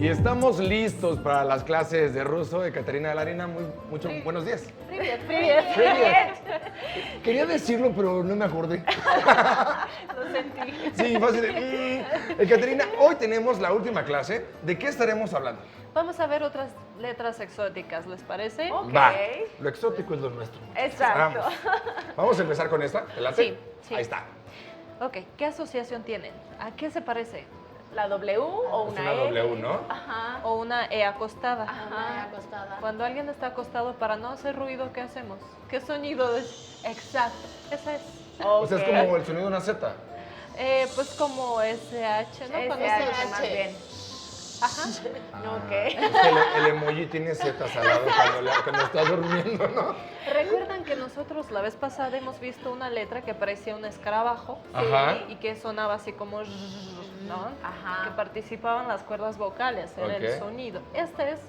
Y estamos listos para las clases de ruso de Caterina de la Arena. Buenos días. Привет. Quería decirlo, pero no me acordé. Lo sentí. Sí, fácil de... Caterina, hoy tenemos la última clase. ¿De qué estaremos hablando? Vamos a ver otras letras exóticas, ¿les parece? Ok. Va, lo exótico es lo nuestro. Exacto. Vamos a empezar con esta. ¿Te late? Sí, sí. Ahí está. Ok, ¿qué asociación tienen? ¿A qué se parece? La W o Es una una L. W, ¿no? Ajá. O una E acostada. Ajá. Acostada. Cuando alguien está acostado para no hacer ruido, ¿qué hacemos? ¿Qué sonido es? Exacto, esa es. O sea, es como el sonido de una Z. Pues como SH, ¿no? Cuando SH se- más bien. Ajá. Ok. Es que el emoji tiene Z al lado cuando está durmiendo, ¿no? ¿Recuerdan que nosotros la vez pasada hemos visto una letra que parecía un escarabajo? Ajá. Y que sonaba así como ¿no? Ajá. Que participaban las cuerdas vocales, era el Ok. sonido. Esta es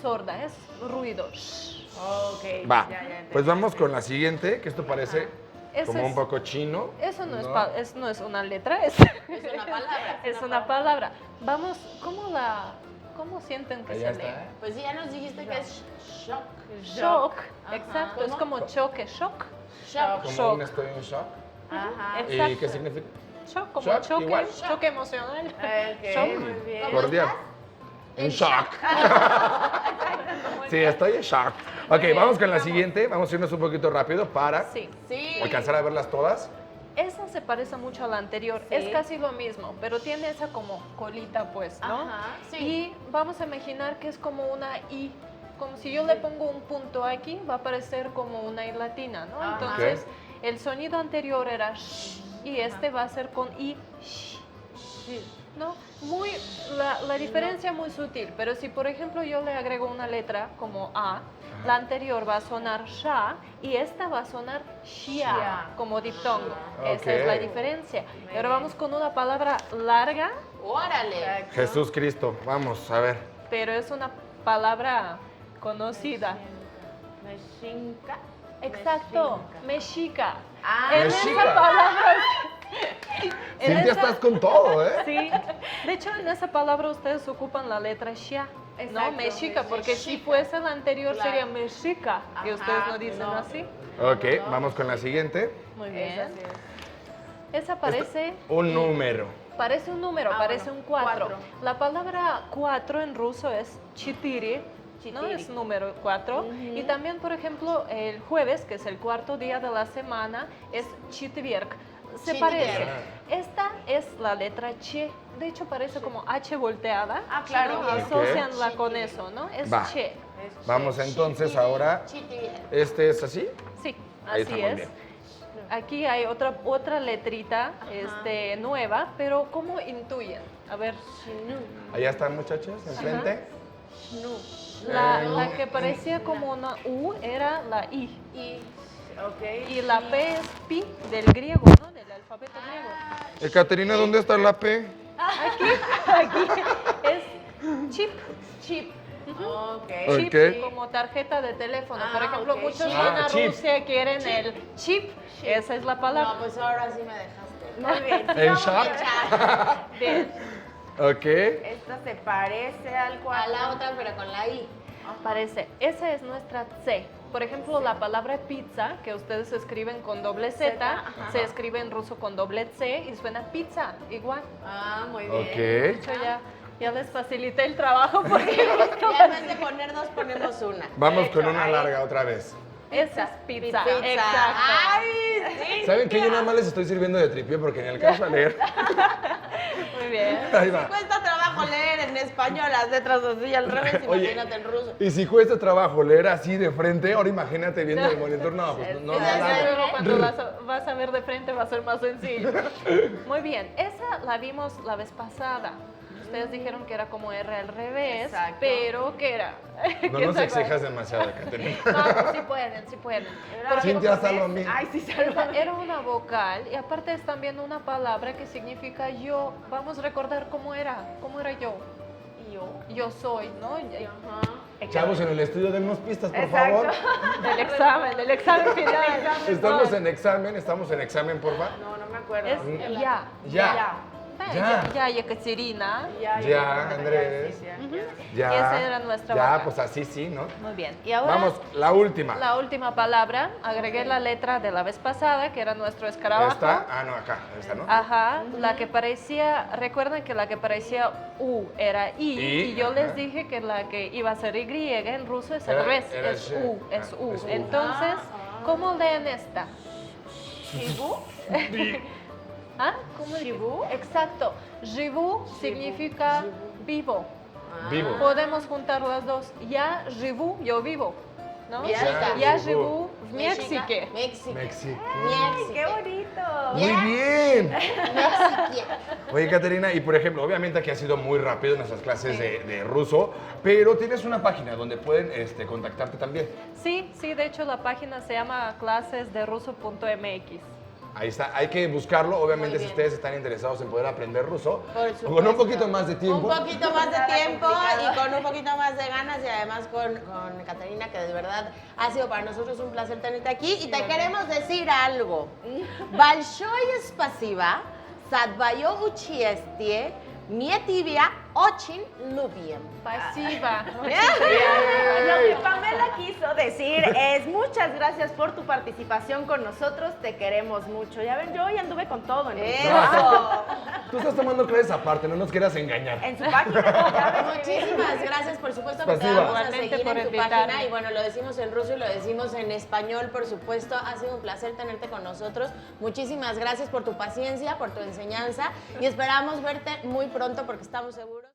sorda, es ruido. Ok. Va, Ya entendí. pues vamos con la siguiente, que esto parece Ese como un es- poco chino. Eso no, ¿no? no es una letra, es, Es una palabra. es una palabra. Vamos, ¿cómo sienten que Allá se está. lee? Pues sí, ya nos dijiste que es shock. Shock, Ajá. exacto, es ¿Cómo? como choque, shock. Shock. Como Shock. un estoy en shock. Ajá. ¿Y Exacto. qué significa? Shock, como Shock, choque, igual. choque emocional. Ok, Shock. muy bien. Cordial. En shock. Sí, estoy en shock. Ok, vamos con la siguiente. Vamos a irnos un poquito rápido para Sí. Sí. alcanzar a verlas todas. Esa se parece mucho a la anterior, Sí. es casi lo mismo, pero tiene esa como colita pues, ¿no? Ajá, sí. Y vamos a imaginar que es como una I, como si yo le pongo un punto aquí, va a parecer como una I latina, ¿no? Ajá. Entonces, el sonido anterior era sh, y este va a ser con I, sh, ¿no? La diferencia muy sutil, pero si por ejemplo yo le agrego una letra como A, la anterior va a sonar sha y esta va a sonar shia, Shia. como diptongo. Ah, Esa es la ok. diferencia. Muy Y ahora bien. vamos con una palabra larga, Órale. Jesús Cristo. Vamos, a ver. pero es una palabra conocida. Mexinca. Exacto, mexica. Ah, En Mexica. esa palabra. en Cintia, esa- estás con todo, ¿eh? Sí, de hecho en esa palabra ustedes ocupan la letra shia, ¿no? Exacto, Mexica, porque si mexica. fuese la anterior Claro. sería mexica, y Ajá, ustedes no dicen no. así. Ok, vamos con la siguiente. Muy Esa bien. sí es. Esa parece Un número. parece un número, Ah, parece bueno, un 4. 4. La palabra 4 en ruso es chitiri, ¿no? Chitiri. Es número 4. Y también, por ejemplo, el jueves, que es el cuarto día de la semana, es четверг. Se Четверг. parece. Esta es la letra Che. De hecho, parece como H volteada. Ah, claro. Y asocianla con eso, ¿no? Es Va. Che. Es Vamos che- entonces chitiri, ahora. chitiri. ¿Este es así? Sí, Ahí así estamos es. bien. Aquí hay otra letrita nueva, pero ¿cómo intuyen? A ver, Allá están, muchachos, enfrente. la que parecía como una U era la I. Y, ok. Y la P es pi del griego, ¿no? Del alfabeto griego. Caterina, ¿dónde está la P? Aquí es chip. Chip. Ok. Chip Ok. como tarjeta de teléfono. Por Ah, ejemplo, ok. muchos Chip. van a Ah, chip. Rusia, quieren el chip. Esa es la palabra. No, pues ahora sí me dejaste. Muy bien. ¿En sigamos shock? el chat. Bien. Ok. Esta se parece al cual. A la otra, pero con la I. Parece, esa es nuestra C. Por ejemplo, la palabra pizza, que ustedes escriben con doble Z, Ajá. se escribe en ruso con doble C y suena pizza, igual. Ah, muy bien. Ok. De hecho, ya les facilité el trabajo porque Y en vez de poner dos, ponemos una. Vamos De con hecho, una ahí- larga otra vez. esa es pizza. Pizza. Exacto. Ay, sí. ¿Saben que yo nada más les estoy sirviendo de tripié porque ni alcanzo a leer? Muy bien. Ahí va. Cuesta trabajo leer en español las letras así al revés, Oye, imagínate en ruso. Y si cuesta trabajo leer así de frente, ahora imagínate viendo el monitor. No, pues no, no, Ya no. luego cuando vas a ver de frente va a ser más sencillo. Muy bien, esa la vimos la vez pasada. Ustedes dijeron que era como R al revés, Exacto. pero ¿qué era? No ¿Quién nos se exijas acuerda? demasiado, Caterina. No, pues sí pueden, sí pueden. Porque Cintia, salva a mí. Ay, sí, salva. era una vocal y aparte es también una palabra que significa yo. Vamos a recordar cómo era yo. Yo soy, ¿no? Ajá. Chavos, en el estudio denos pistas, por Exacto. favor. Del examen final. Estamos en examen, por favor. No, no me acuerdo. Es ya. Ya. pregunta? Ya. Ya, Yekaterina. Ya, Andrés. Ya. Y esa era nuestra Ya, vaca. pues así sí, ¿no? Muy bien. Y ahora Vamos, la última. la última palabra. Agregué la letra de la vez pasada, que era nuestro escarabajo. Esta, no, acá, esta, ¿no? Ajá, la que parecía, recuerdan que la que parecía U era I, y yo les dije que la que iba a ser Y en ruso es al Era- revés, era es she. U, es U. Es U. Entonces, ¿cómo leen esta? ¿Shibu? ¿Ah? ¿Cómo ¿Shivu? Exacto. Живу significa vivo. Vivo. Podemos juntar las dos. Я живу, yo vivo. ¿No? Ya Я живу. живу в Мексике. México. México. ¡Qué bonito! Muy bien. México. Oye, Caterina, y por ejemplo, obviamente aquí ha sido muy rápido en nuestras clases de ruso, pero tienes una página donde pueden contactarte también. Sí, sí, de hecho la página se llama clasesderuso.mx. Ahí está, hay que buscarlo. Obviamente, Muy si bien. ustedes están interesados en poder aprender ruso, Por con un supuesto. poquito más de tiempo. Un poquito más de Nada tiempo complicado. y con un poquito más de ganas y además con Caterina, que de verdad ha sido para nosotros un placer tenerte aquí. Y te queremos decir algo. Большое спасибо, садвое участие, мы тебя очень любим. Pasiva. Lo que Pamela quiso decir es muchas gracias por tu participación con nosotros, te queremos mucho. Ya ven, yo hoy anduve con todo en, Eso. Tú estás tomando clases aparte, no nos quieras engañar. en su página. Ya ven, Muchísimas gracias, por supuesto que te Pasiva. vamos a Igualmente seguir por en tu invitarme. página y bueno, lo decimos en ruso y lo decimos en español, por supuesto. Ha sido un placer tenerte con nosotros. Muchísimas gracias por tu paciencia, por tu enseñanza y esperamos verte muy pronto porque estamos seguros.